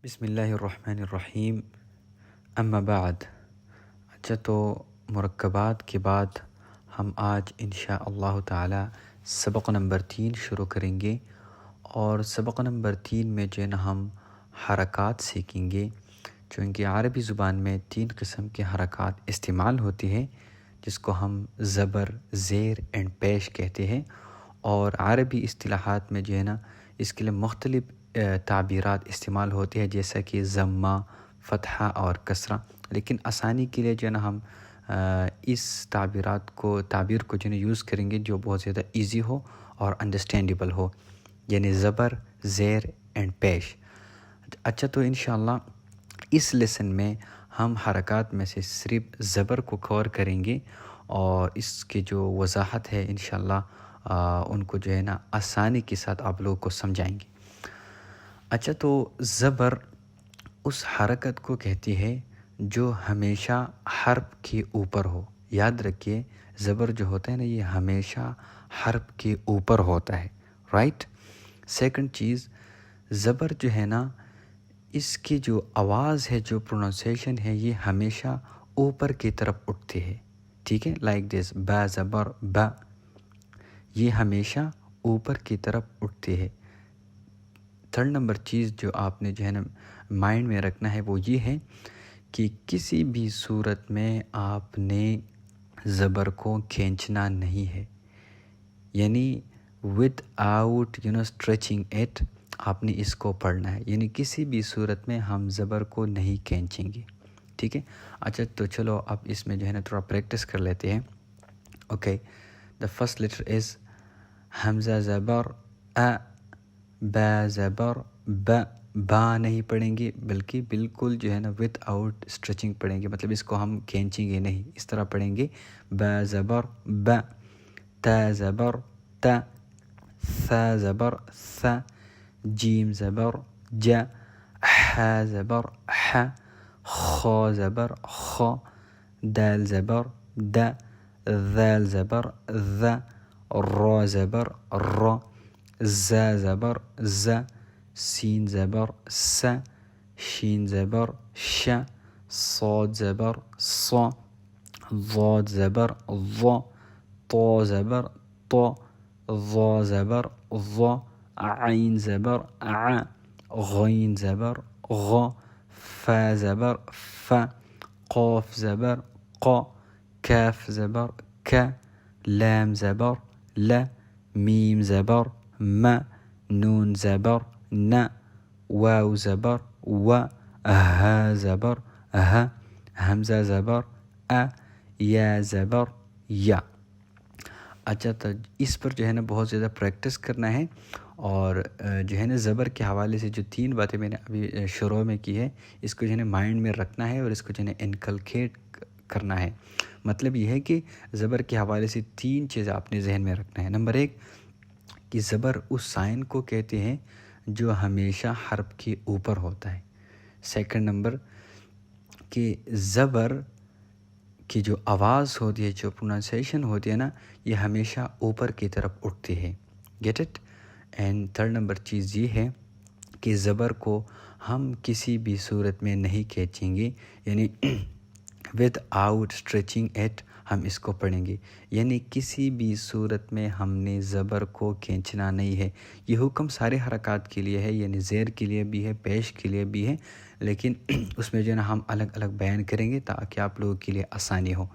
بسم اللہ الرحمن الرحیم اما بعد۔ اچھا، تو مرکبات کے بعد ہم آج انشاء اللہ تعالی سبق نمبر 3 شروع کریں گے، اور سبق نمبر 3 میں جو ہے نا ہم حرکات سیکھیں گے، چونکہ عربی زبان میں 3 قسم کے حرکات استعمال ہوتی ہے، جس کو ہم زبر، زیر اینڈ پیش کہتے ہیں، اور عربی اصطلاحات میں جو ہے نا اس کے لیے مختلف تعبیرات استعمال ہوتی ہے، جیسا کہ ضمہ، فتحہ اور کسرہ، لیکن آسانی کے لیے جو ہے نا ہم اس تعبیر کو جو ہے نا یوز کریں گے جو بہت زیادہ ایزی ہو اور انڈرسٹینڈیبل ہو، یعنی زبر، زیر اینڈ پیش۔ اچھا، تو انشاءاللہ اس لیسن میں ہم حرکات میں سے صرف زبر کو کور کریں گے، اور اس کی جو وضاحت ہے انشاءاللہ ان کو جو ہے نا آسانی کے ساتھ آپ لوگوں کو سمجھائیں گے۔ اچھا، تو زبر اس حرکت کو کہتی ہے جو ہمیشہ حرف کے اوپر ہو۔ یاد رکھیے، زبر جو ہوتا ہے نا یہ ہمیشہ حرف کے اوپر ہوتا ہے، رائٹ۔ سیکنڈ چیز، زبر جو ہے نا اس کی جو آواز ہے، جو پروننسیشن ہے، یہ ہمیشہ اوپر کی طرف اٹھتی ہے، ٹھیک ہے، لائک دس، با زبر با، یہ ہمیشہ اوپر کی طرف اٹھتی ہے۔ تھرڈ نمبر چیز جو آپ نے جو ہے نا مائنڈ میں رکھنا ہے وہ یہ ہے کہ کسی بھی صورت میں آپ نے زبر کو کھینچنا نہیں ہے، یعنی ود آؤٹ اسٹریچنگ اٹ، آپ نے اس کو پڑھنا ہے، یعنی کسی بھی صورت میں ہم زبر کو نہیں کھینچیں گے، ٹھیک ہے۔ اچھا، تو چلو اب اس میں جو ہے نا تھوڑا پریکٹس کر لیتے ہیں۔ Okay, the first letter is حمزہ زبر ا، با زبر ب، با نہیں پڑھیں گے بلکہ بالکل جو ہے نا ود آؤٹ اسٹریچنگ پڑھیں گے، مطلب اس کو ہم کھینچیں گے نہیں، اس طرح پڑھیں گے، با زبر ب، تا زبر تا، ثا زبر ث، جیم زبر ج، ح زبر ح، خ زبر خ، دال زبر د، ذال زبر ذ، را زبر ر، ز زبر ز، سین زبر س، شین زبر ش، صاد زبر ص، ضاد زبر ض، طا زبر ط، ظا زبر ظ، عین زبر ع، غین زبر غ، فا زبر ف، قاف زبر ق، کاف زبر ک، لام زبر ل، میم زبر م، نون زبر ن، واو زبر و، ہ زبر ہ، حمزہ زبر ا، یا زبر یا۔ اچھا، تو اس پر جو ہے نا بہت زیادہ پریکٹس کرنا ہے، اور جو ہے نا زبر کے حوالے سے جو 3 باتیں میں نے ابھی شروع میں کی ہے، اس کو جو ہے نا مائنڈ میں رکھنا ہے اور اس کو جو ہے نا انکلکیٹ کرنا ہے۔ مطلب یہ ہے کہ زبر کے حوالے سے 3 چیز آپ نے ذہن میں رکھنا ہے۔ نمبر 1 کہ زبر اس سائن کو کہتے ہیں جو ہمیشہ حرف کے اوپر ہوتا ہے۔ سیکنڈ نمبر کہ زبر کی جو آواز ہوتی ہے، جو پروننسیشن ہوتی ہے نا، یہ ہمیشہ اوپر کی طرف اٹھتی ہے، get it. And third number چیز یہ ہے کہ زبر کو ہم کسی بھی صورت میں نہیں کھینچیں گے، یعنی ود آؤٹ اسٹریچنگ ایٹ ہم اس کو پڑھیں گے، یعنی کسی بھی صورت میں ہم نے زبر کو کھینچنا نہیں ہے۔ یہ حکم سارے حرکات کے لیے ہے، یعنی زیر کے لیے بھی ہے، پیش کے لیے بھی ہے، لیکن اس میں جو ہے نا ہم الگ الگ بیان کریں گے تاکہ آپ لوگوں کے لیے آسانی ہو۔